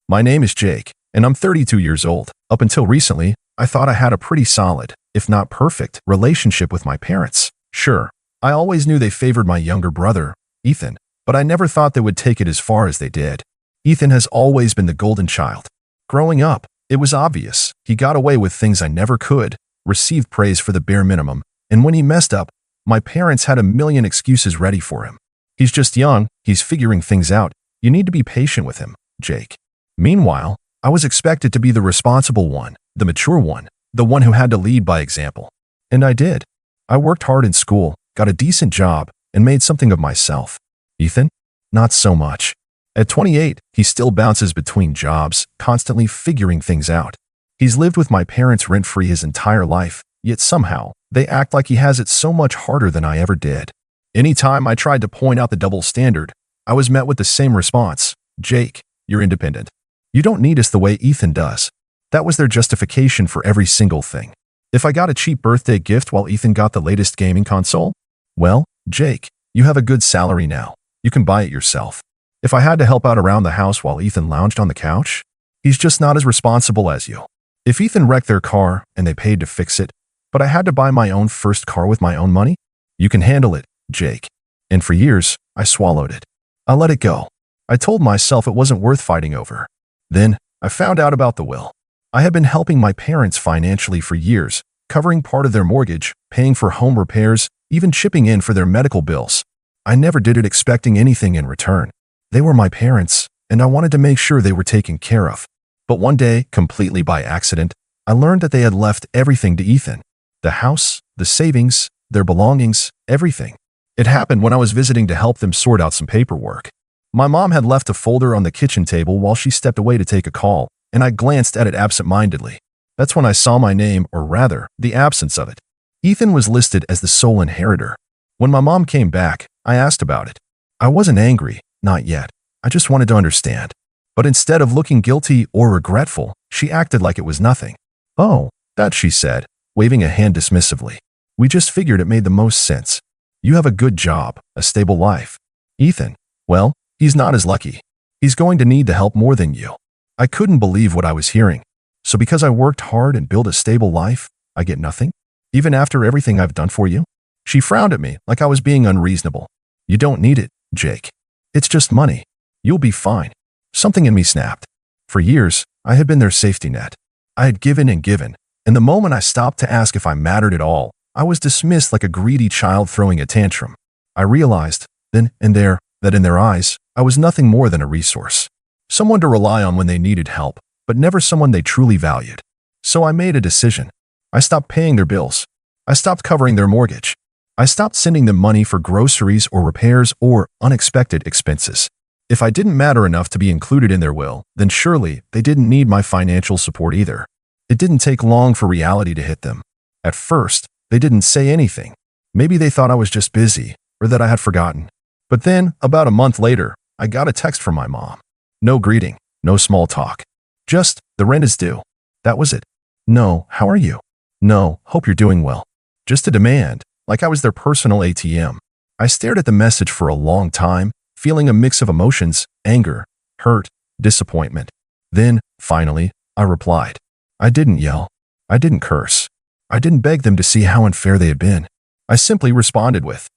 My name is Jake, and I'm 32 years old. Up until recently, I thought I had a pretty solid, if not perfect, relationship with my parents. Sure, I always knew they favored my younger brother, Ethan, but I never thought they would take it as far as they did. Ethan has always been the golden child. Growing up, it was obvious. He got away with things I never could, received praise for the bare minimum, and when he messed up, my parents had a million excuses ready for him. He's just young, he's figuring things out. You need to be patient with him, Jake. Meanwhile, I was expected to be the responsible one, the mature one, the one who had to lead by example. And I did. I worked hard in school, got a decent job, and made something of myself. Ethan? Not so much. At 28, he still bounces between jobs, constantly figuring things out. He's lived with my parents rent-free his entire life, yet somehow, they act like he has it so much harder than I ever did. Anytime I tried to point out the double standard, I was met with the same response. Jake, you're independent. You don't need us the way Ethan does. That was their justification for every single thing. If I got a cheap birthday gift while Ethan got the latest gaming console, well, Jake, you have a good salary now. You can buy it yourself. If I had to help out around the house while Ethan lounged on the couch, he's just not as responsible as you. If Ethan wrecked their car and they paid to fix it, but I had to buy my own first car with my own money, you can handle it, Jake. And for years, I swallowed it. I let it go. I told myself it wasn't worth fighting over. Then, I found out about the will. I had been helping my parents financially for years, covering part of their mortgage, paying for home repairs, even chipping in for their medical bills. I never did it expecting anything in return. They were my parents, and I wanted to make sure they were taken care of. But one day, completely by accident, I learned that they had left everything to Ethan. The house, the savings, their belongings, everything. It happened when I was visiting to help them sort out some paperwork. My mom had left a folder on the kitchen table while she stepped away to take a call, and I glanced at it absent-mindedly. That's when I saw my name, or rather, the absence of it. Ethan was listed as the sole inheritor. When my mom came back, I asked about it. I wasn't angry, not yet. I just wanted to understand. But instead of looking guilty or regretful, she acted like it was nothing. Oh, that, she said, waving a hand dismissively. We just figured it made the most sense. You have a good job, a stable life. Ethan, well, he's not as lucky. He's going to need the help more than you. I couldn't believe what I was hearing. So because I worked hard and built a stable life, I get nothing? Even after everything I've done for you? She frowned at me like I was being unreasonable. You don't need it, Jake. It's just money. You'll be fine. Something in me snapped. For years, I had been their safety net. I had given and given, and the moment I stopped to ask if I mattered at all, I was dismissed like a greedy child throwing a tantrum. I realized, then and there, that in their eyes, I was nothing more than a resource. Someone to rely on when they needed help, but never someone they truly valued. So I made a decision. I stopped paying their bills. I stopped covering their mortgage. I stopped sending them money for groceries or repairs or unexpected expenses. If I didn't matter enough to be included in their will, then surely they didn't need my financial support either. It didn't take long for reality to hit them. At first, they didn't say anything. Maybe they thought I was just busy or that I had forgotten. But then, about a month later, I got a text from my mom. No greeting, no small talk. Just, the rent is due. That was it. No, how are you? No, hope you're doing well. Just a demand, like I was their personal ATM. I stared at the message for a long time, feeling a mix of emotions, anger, hurt, disappointment. Then, finally, I replied. I didn't yell. I didn't curse. I didn't beg them to see how unfair they had been. I simply responded with,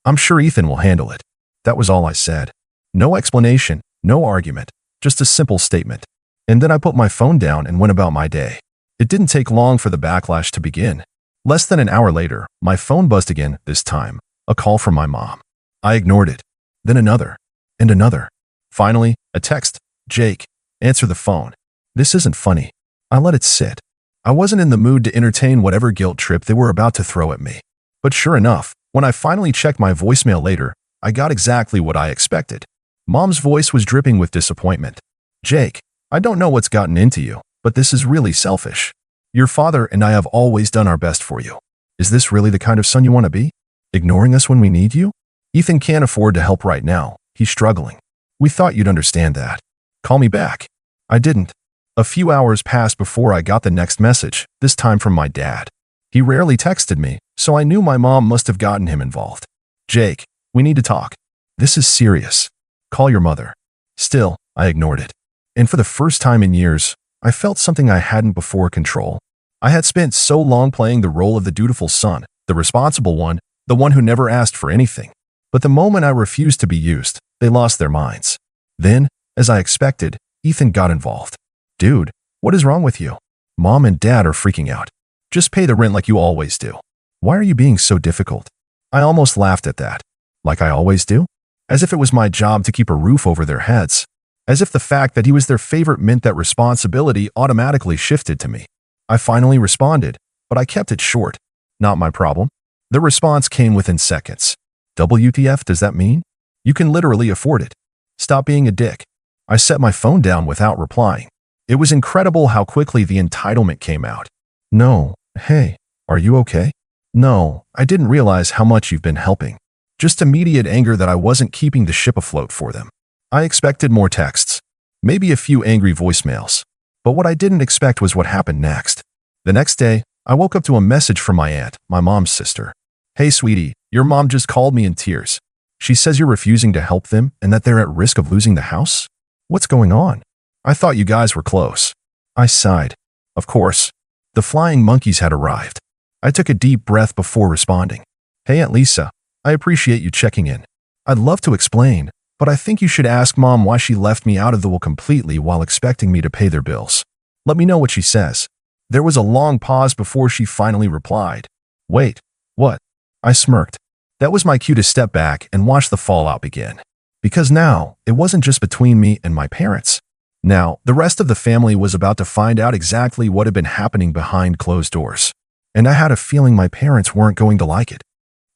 I'm sure Ethan will handle it. That was all I said. No explanation, no argument, just a simple statement. And then I put my phone down and went about my day. It didn't take long for the backlash to begin. Less than an hour later, my phone buzzed again, this time, a call from my mom. I ignored it. Then another, and another. Finally, a text, Jake, answer the phone. This isn't funny. I let it sit. I wasn't in the mood to entertain whatever guilt trip they were about to throw at me. But sure enough, when I finally checked my voicemail later, I got exactly what I expected. Mom's voice was dripping with disappointment. Jake, I don't know what's gotten into you, but this is really selfish. Your father and I have always done our best for you. Is this really the kind of son you want to be? Ignoring us when we need you? Ethan can't afford to help right now. He's struggling. We thought you'd understand that. Call me back. I didn't. A few hours passed before I got the next message, this time from my dad. He rarely texted me, so I knew my mom must have gotten him involved. Jake, we need to talk. This is serious. Call your mother. Still, I ignored it. And for the first time in years, I felt something I hadn't before: control. I had spent so long playing the role of the dutiful son, the responsible one, the one who never asked for anything. But the moment I refused to be used, they lost their minds. Then, as I expected, Ethan got involved. Dude, what is wrong with you? Mom and Dad are freaking out. Just pay the rent like you always do. Why are you being so difficult? I almost laughed at that. Like I always do? As if it was my job to keep a roof over their heads. As if the fact that he was their favorite meant that responsibility automatically shifted to me. I finally responded, but I kept it short. Not my problem. The response came within seconds. WTF does that mean? You can literally afford it. Stop being a dick. I set my phone down without replying. It was incredible how quickly the entitlement came out. No, hey, are you okay? No, I didn't realize how much you've been helping. Just immediate anger that I wasn't keeping the ship afloat for them. I expected more texts, maybe a few angry voicemails. But what I didn't expect was what happened next. The next day, I woke up to a message from my aunt, my mom's sister. Hey sweetie, your mom just called me in tears. She says you're refusing to help them and that they're at risk of losing the house? What's going on? I thought you guys were close. I sighed. Of course. The flying monkeys had arrived. I took a deep breath before responding. Hey Aunt Lisa, I appreciate you checking in. I'd love to explain, but I think you should ask Mom why she left me out of the will completely while expecting me to pay their bills. Let me know what she says. There was a long pause before she finally replied. Wait, what? I smirked. That was my cue to step back and watch the fallout begin. Because now, it wasn't just between me and my parents. Now, the rest of the family was about to find out exactly what had been happening behind closed doors. And I had a feeling my parents weren't going to like it.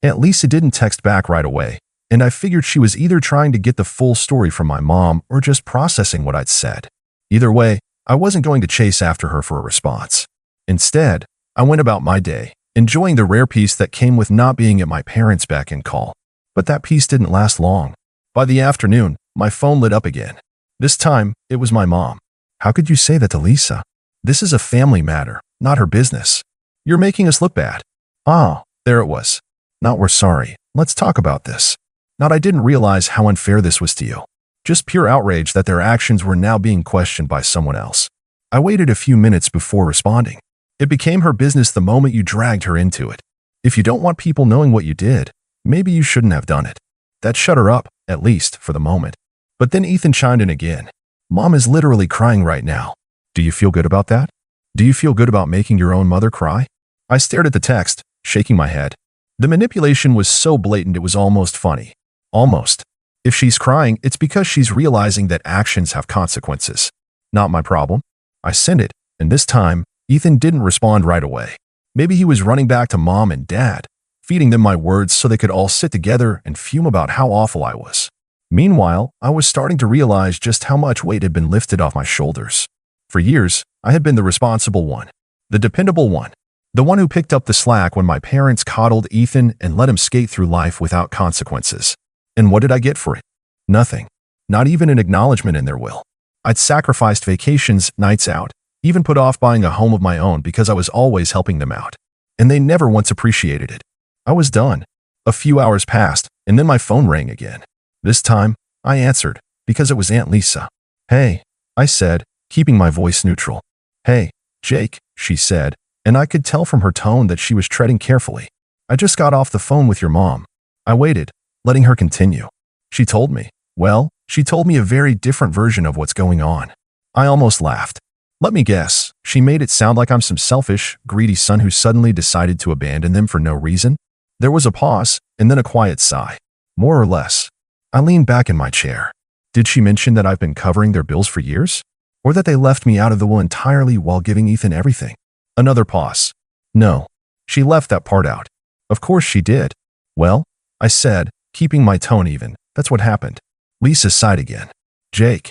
Aunt Lisa didn't text back right away, and I figured she was either trying to get the full story from my mom or just processing what I'd said. Either way, I wasn't going to chase after her for a response. Instead, I went about my day, enjoying the rare peace that came with not being at my parents' beck and call. But that peace didn't last long. By the afternoon, my phone lit up again. This time, it was my mom. How could you say that to Lisa? This is a family matter, not her business. You're making us look bad. Ah, there it was. Not we're sorry. Let's talk about this. Not I didn't realize how unfair this was to you. Just pure outrage that their actions were now being questioned by someone else. I waited a few minutes before responding. It became her business the moment you dragged her into it. If you don't want people knowing what you did, maybe you shouldn't have done it. That shut her up, at least for the moment. But then Ethan chimed in again. Mom is literally crying right now. Do you feel good about that? Do you feel good about making your own mother cry? I stared at the text, shaking my head. The manipulation was so blatant it was almost funny. Almost. If she's crying, it's because she's realizing that actions have consequences. Not my problem. I sent it, and this time, Ethan didn't respond right away. Maybe he was running back to Mom and Dad, feeding them my words so they could all sit together and fume about how awful I was. Meanwhile, I was starting to realize just how much weight had been lifted off my shoulders. For years, I had been the responsible one, the dependable one, the one who picked up the slack when my parents coddled Ethan and let him skate through life without consequences. And what did I get for it? Nothing. Not even an acknowledgement in their will. I'd sacrificed vacations, nights out, even put off buying a home of my own because I was always helping them out. And they never once appreciated it. I was done. A few hours passed, and then my phone rang again. This time, I answered, because it was Aunt Lisa. Hey, I said, keeping my voice neutral. Hey, Jake, she said, and I could tell from her tone that she was treading carefully. I just got off the phone with your mom. I waited, letting her continue. She told me a very different version of what's going on. I almost laughed. Let me guess, she made it sound like I'm some selfish, greedy son who suddenly decided to abandon them for no reason? There was a pause, and then a quiet sigh. More or less. I leaned back in my chair. Did she mention that I've been covering their bills for years? Or that they left me out of the will entirely while giving Ethan everything? Another pause. No, she left that part out. Of course she did. Well, I said, keeping my tone even, that's what happened. Lisa sighed again. Jake.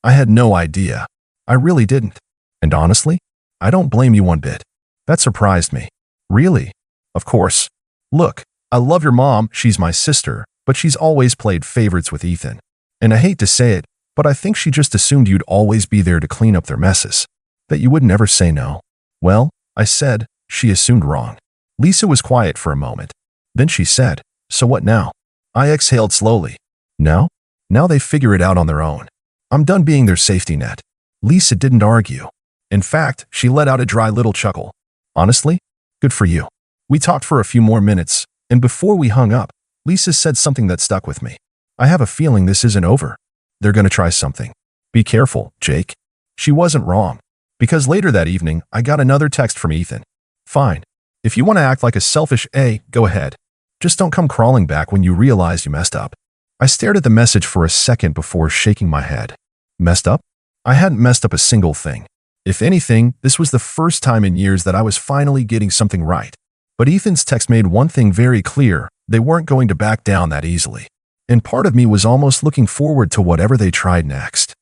I had no idea. I really didn't. And honestly, I don't blame you one bit. That surprised me. Really? Of course. Look, I love your mom, she's my sister, but she's always played favorites with Ethan. And I hate to say it, but I think she just assumed you'd always be there to clean up their messes. That you would never say no. Well, I said, she assumed wrong. Lisa was quiet for a moment. Then she said, so what now? I exhaled slowly. Now? Now they figure it out on their own. I'm done being their safety net. Lisa didn't argue. In fact, she let out a dry little chuckle. Honestly, good for you. We talked for a few more minutes, and before we hung up, Lisa said something that stuck with me. I have a feeling this isn't over. They're going to try something. Be careful, Jake. She wasn't wrong. Because later that evening, I got another text from Ethan. Fine. If you want to act like a selfish A, go ahead. Just don't come crawling back when you realize you messed up. I stared at the message for a second before shaking my head. Messed up? I hadn't messed up a single thing. If anything, this was the first time in years that I was finally getting something right. But Ethan's text made one thing very clear. They weren't going to back down that easily. And part of me was almost looking forward to whatever they tried next.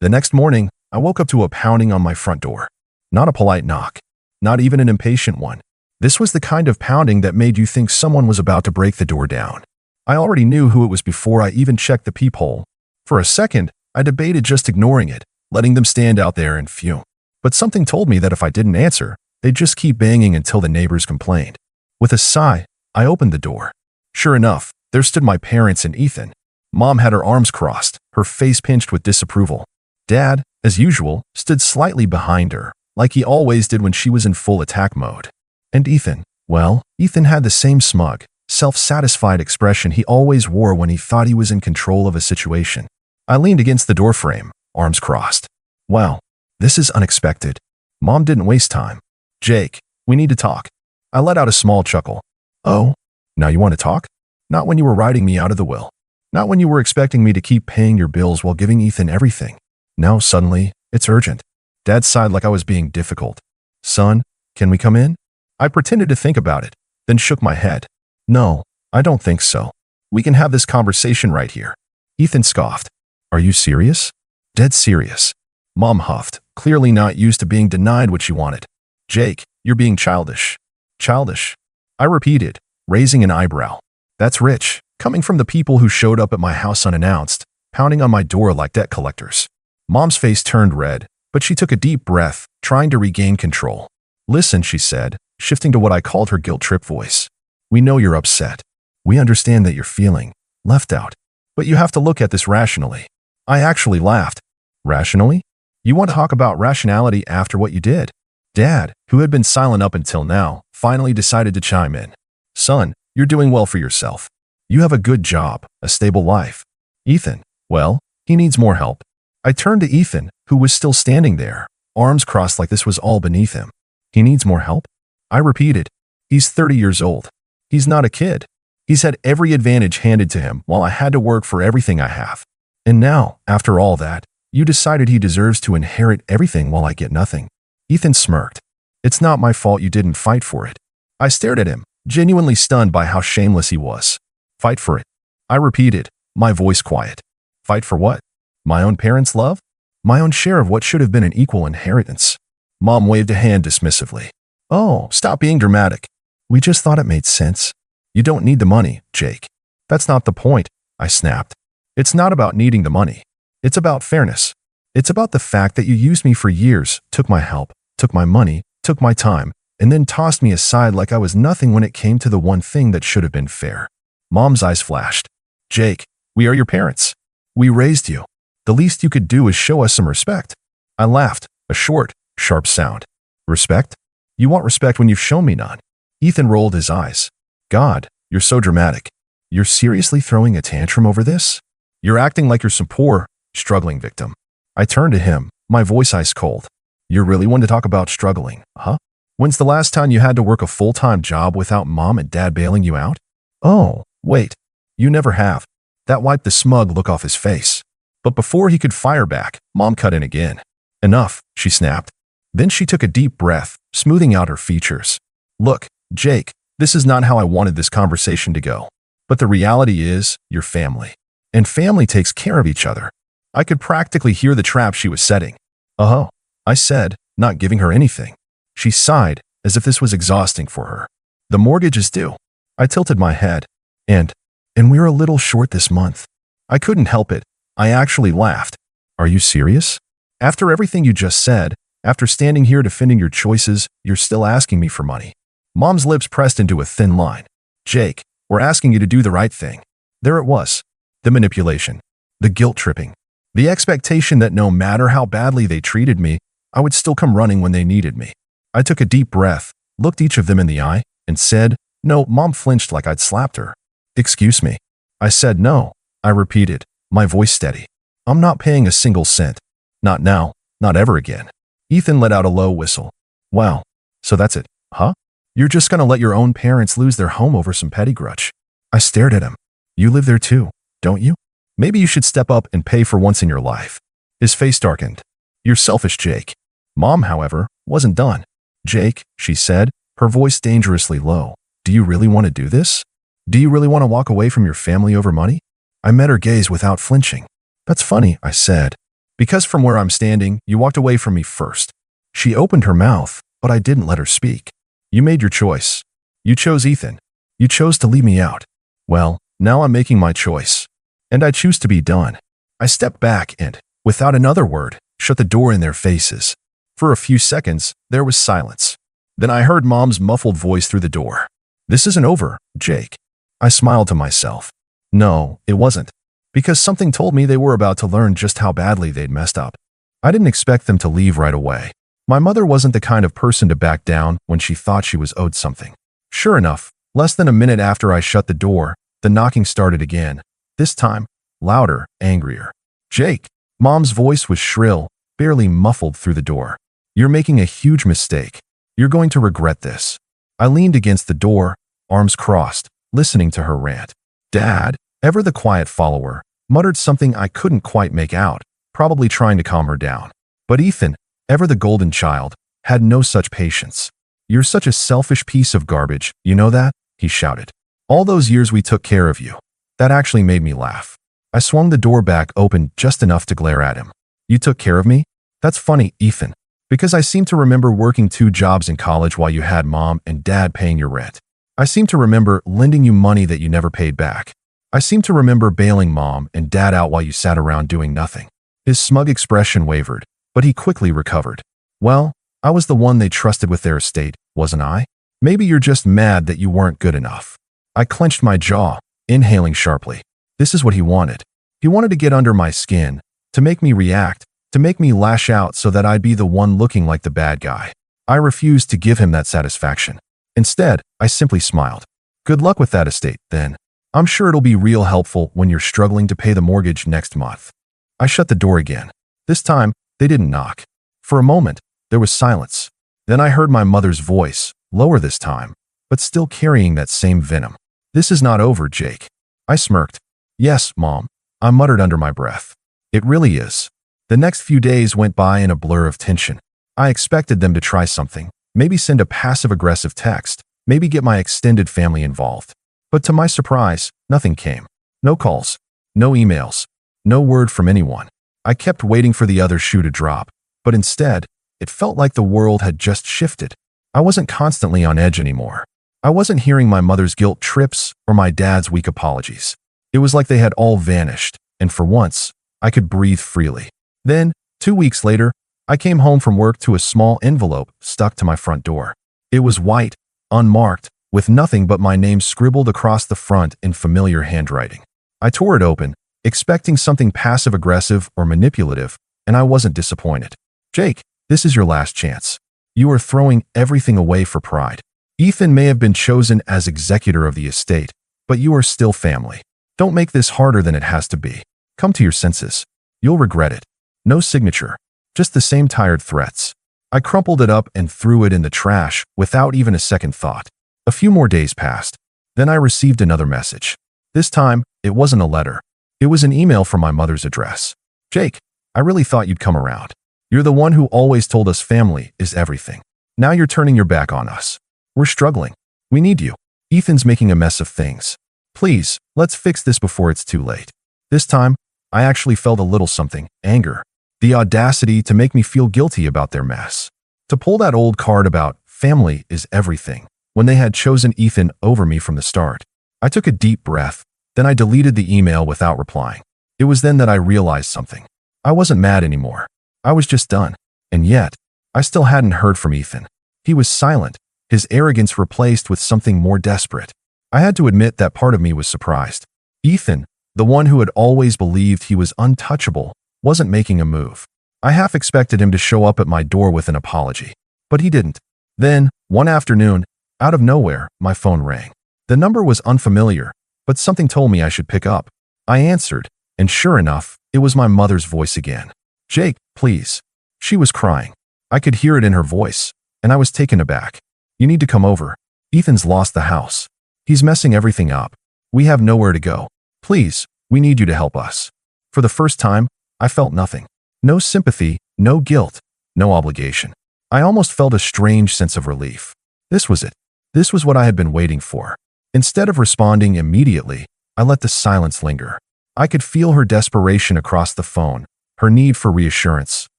The next morning, I woke up to a pounding on my front door. Not a polite knock. Not even an impatient one. This was the kind of pounding that made you think someone was about to break the door down. I already knew who it was before I even checked the peephole. For a second, I debated just ignoring it, letting them stand out there and fume. But something told me that if I didn't answer, they'd just keep banging until the neighbors complained. With a sigh, I opened the door. Sure enough, there stood my parents and Ethan. Mom had her arms crossed, her face pinched with disapproval. Dad, as usual, stood slightly behind her, like he always did when she was in full attack mode. And Ethan, well, Ethan had the same smug, self-satisfied expression he always wore when he thought he was in control of a situation. I leaned against the doorframe, arms crossed. Wow, this is unexpected. Mom didn't waste time. Jake, we need to talk. I let out a small chuckle. Oh, now you want to talk? Not when you were writing me out of the will. Not when you were expecting me to keep paying your bills while giving Ethan everything. Now, suddenly, it's urgent. Dad sighed like I was being difficult. Son, can we come in? I pretended to think about it, then shook my head. No, I don't think so. We can have this conversation right here. Ethan scoffed. Are you serious? Dead serious. Mom huffed, clearly not used to being denied what she wanted. Jake, you're being childish. Childish? I repeated, raising an eyebrow. That's rich, coming from the people who showed up at my house unannounced, pounding on my door like debt collectors. Mom's face turned red, but she took a deep breath, trying to regain control. Listen, she said, shifting to what I called her guilt-trip voice. We know you're upset. We understand that you're feeling left out. But you have to look at this rationally. I actually laughed. Rationally? You want to talk about rationality after what you did? Dad, who had been silent up until now, finally decided to chime in. Son, you're doing well for yourself. You have a good job, a stable life. Ethan, well, he needs more help. I turned to Ethan, who was still standing there, arms crossed like this was all beneath him. He needs more help? I repeated. He's 30 years old. He's not a kid. He's had every advantage handed to him while I had to work for everything I have. And now, after all that, you decided he deserves to inherit everything while I get nothing. Ethan smirked. It's not my fault you didn't fight for it. I stared at him, genuinely stunned by how shameless he was. Fight for it. I repeated, my voice quiet. Fight for what? My own parents' love? My own share of what should have been an equal inheritance. Mom waved a hand dismissively. Oh, stop being dramatic. We just thought it made sense. You don't need the money, Jake. That's not the point, I snapped. It's not about needing the money. It's about fairness. It's about the fact that you used me for years, took my help, took my money, took my time, and then tossed me aside like I was nothing when it came to the one thing that should have been fair. Mom's eyes flashed. Jake, we are your parents. We raised you. The least you could do is show us some respect. I laughed, a short, sharp sound. Respect? You want respect when you've shown me none. Ethan rolled his eyes. God, you're so dramatic. You're seriously throwing a tantrum over this? You're acting like you're some poor, struggling victim. I turned to him, my voice ice cold. You're really one to talk about struggling, huh? When's the last time you had to work a full-time job without mom and dad bailing you out? Oh, wait. You never have. That wiped the smug look off his face. But before he could fire back, Mom cut in again. Enough, she snapped. Then she took a deep breath, smoothing out her features. Look, Jake, this is not how I wanted this conversation to go. But the reality is, you're family. And family takes care of each other. I could practically hear the trap she was setting. Oh, I said, not giving her anything. She sighed, as if this was exhausting for her. The mortgage is due. I tilted my head. And we're a little short this month. I couldn't help it. I actually laughed. Are you serious? After everything you just said, after standing here defending your choices, you're still asking me for money. Mom's lips pressed into a thin line. Jake, we're asking you to do the right thing. There it was. The manipulation. The guilt tripping. The expectation that no matter how badly they treated me, I would still come running when they needed me. I took a deep breath, looked each of them in the eye, and said, "No." Mom flinched like I'd slapped her. "Excuse me." I said, "No." I repeated, my voice steady. "I'm not paying a single cent. Not now, not ever again." Ethan let out a low whistle. "Wow, so that's it, huh? You're just gonna let your own parents lose their home over some petty grudge?" I stared at him. "You live there too, don't you? Maybe you should step up and pay for once in your life." His face darkened. "You're selfish, Jake." Mom, however, wasn't done. "Jake," she said, her voice dangerously low, "do you really want to do this? Do you really want to walk away from your family over money?" I met her gaze without flinching. "That's funny," I said. "Because from where I'm standing, you walked away from me first." She opened her mouth, but I didn't let her speak. "You made your choice. You chose Ethan. You chose to leave me out. Well, now I'm making my choice. And I choose to be done." I stepped back and, without another word, shut the door in their faces. For a few seconds, there was silence. Then I heard Mom's muffled voice through the door. "This isn't over, Jake." I smiled to myself. No, it wasn't. Because something told me they were about to learn just how badly they'd messed up. I didn't expect them to leave right away. My mother wasn't the kind of person to back down when she thought she was owed something. Sure enough, less than a minute after I shut the door, the knocking started again. This time, louder, angrier. "Jake." Mom's voice was shrill, barely muffled through the door. "You're making a huge mistake. You're going to regret this." I leaned against the door, arms crossed, listening to her rant. Dad, ever the quiet follower, muttered something I couldn't quite make out, probably trying to calm her down. But Ethan, ever the golden child, had no such patience. "You're such a selfish piece of garbage, you know that?" he shouted. "All those years we took care of you." That actually made me laugh. I swung the door back open just enough to glare at him. "You took care of me? That's funny, Ethan. Because I seem to remember working 2 jobs in college while you had Mom and Dad paying your rent. I seem to remember lending you money that you never paid back. I seem to remember bailing Mom and Dad out while you sat around doing nothing." His smug expression wavered, but he quickly recovered. "Well, I was the one they trusted with their estate, wasn't I? Maybe you're just mad that you weren't good enough." I clenched my jaw, inhaling sharply. This is what he wanted. He wanted to get under my skin, to make me react, to make me lash out so that I'd be the one looking like the bad guy. I refused to give him that satisfaction. Instead, I simply smiled. "Good luck with that estate, then. I'm sure it'll be real helpful when you're struggling to pay the mortgage next month." I shut the door again. This time, they didn't knock. For a moment, there was silence. Then I heard my mother's voice, lower this time, but still carrying that same venom. "This is not over, Jake." I smirked. "Yes, Mom," I muttered under my breath. "It really is." The next few days went by in a blur of tension. I expected them to try something, maybe send a passive-aggressive text, maybe get my extended family involved. But to my surprise, nothing came. No calls, no emails, no word from anyone. I kept waiting for the other shoe to drop, but instead, it felt like the world had just shifted. I wasn't constantly on edge anymore. I wasn't hearing my mother's guilt trips or my dad's weak apologies. It was like they had all vanished, and for once, I could breathe freely. Then, 2 weeks later, I came home from work to a small envelope stuck to my front door. It was white, unmarked, with nothing but my name scribbled across the front in familiar handwriting. I tore it open, expecting something passive-aggressive or manipulative, and I wasn't disappointed. "Jake, this is your last chance. You are throwing everything away for pride. Ethan may have been chosen as executor of the estate, but you are still family. Don't make this harder than it has to be. Come to your senses. You'll regret it." No signature, just the same tired threats. I crumpled it up and threw it in the trash without even a second thought. A few more days passed. Then I received another message. This time, it wasn't a letter. It was an email from my mother's address. "Jake, I really thought you'd come around. You're the one who always told us family is everything. Now you're turning your back on us. We're struggling. We need you. Ethan's making a mess of things. Please, let's fix this before it's too late." This time, I actually felt a little something, anger. The audacity to make me feel guilty about their mess. To pull that old card about family is everything, when they had chosen Ethan over me from the start. I took a deep breath, then I deleted the email without replying. It was then that I realized something. I wasn't mad anymore. I was just done. And yet, I still hadn't heard from Ethan. He was silent, his arrogance replaced with something more desperate. I had to admit that part of me was surprised. Ethan, the one who had always believed he was untouchable, wasn't making a move. I half expected him to show up at my door with an apology, but he didn't. Then, one afternoon, out of nowhere, my phone rang. The number was unfamiliar, but something told me I should pick up. I answered, and sure enough, it was my mother's voice again. "Jake, please." She was crying. I could hear it in her voice, and I was taken aback. "You need to come over. Ethan's lost the house. He's messing everything up. We have nowhere to go. Please, we need you to help us." For the first time, I felt nothing. No sympathy, no guilt, no obligation. I almost felt a strange sense of relief. This was it. This was what I had been waiting for. Instead of responding immediately, I let the silence linger. I could feel her desperation across the phone, her need for reassurance,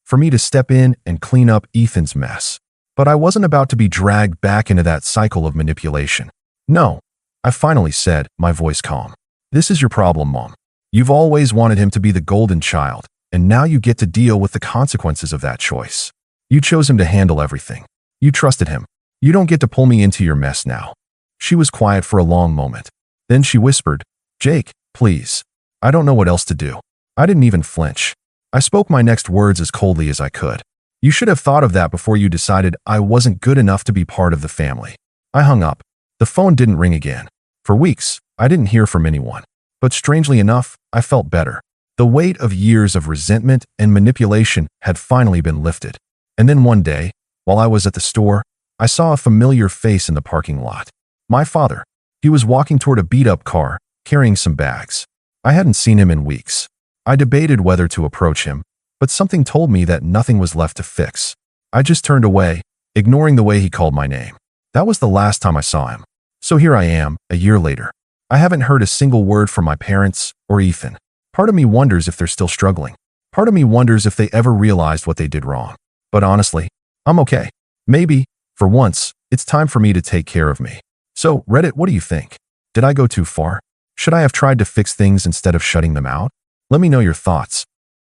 for me to step in and clean up Ethan's mess. But I wasn't about to be dragged back into that cycle of manipulation. "No," I finally said, my voice calm. "This is your problem, Mom. You've always wanted him to be the golden child, and now you get to deal with the consequences of that choice. You chose him to handle everything. You trusted him. You don't get to pull me into your mess now." She was quiet for a long moment. Then she whispered, "Jake, please. I don't know what else to do." I didn't even flinch. I spoke my next words as coldly as I could. "You should have thought of that before you decided I wasn't good enough to be part of the family." I hung up. The phone didn't ring again. For weeks, I didn't hear from anyone. But strangely enough, I felt better. The weight of years of resentment and manipulation had finally been lifted. And then one day, while I was at the store, I saw a familiar face in the parking lot. My father. He was walking toward a beat-up car, carrying some bags. I hadn't seen him in weeks. I debated whether to approach him, but something told me that nothing was left to fix. I just turned away, ignoring the way he called my name. That was the last time I saw him. So here I am, a year later. I haven't heard a single word from my parents or Ethan. Part of me wonders if they're still struggling. Part of me wonders if they ever realized what they did wrong. But honestly, I'm okay. Maybe, for once, it's time for me to take care of me. So, Reddit, what do you think? Did I go too far? Should I have tried to fix things instead of shutting them out? Let me know your thoughts.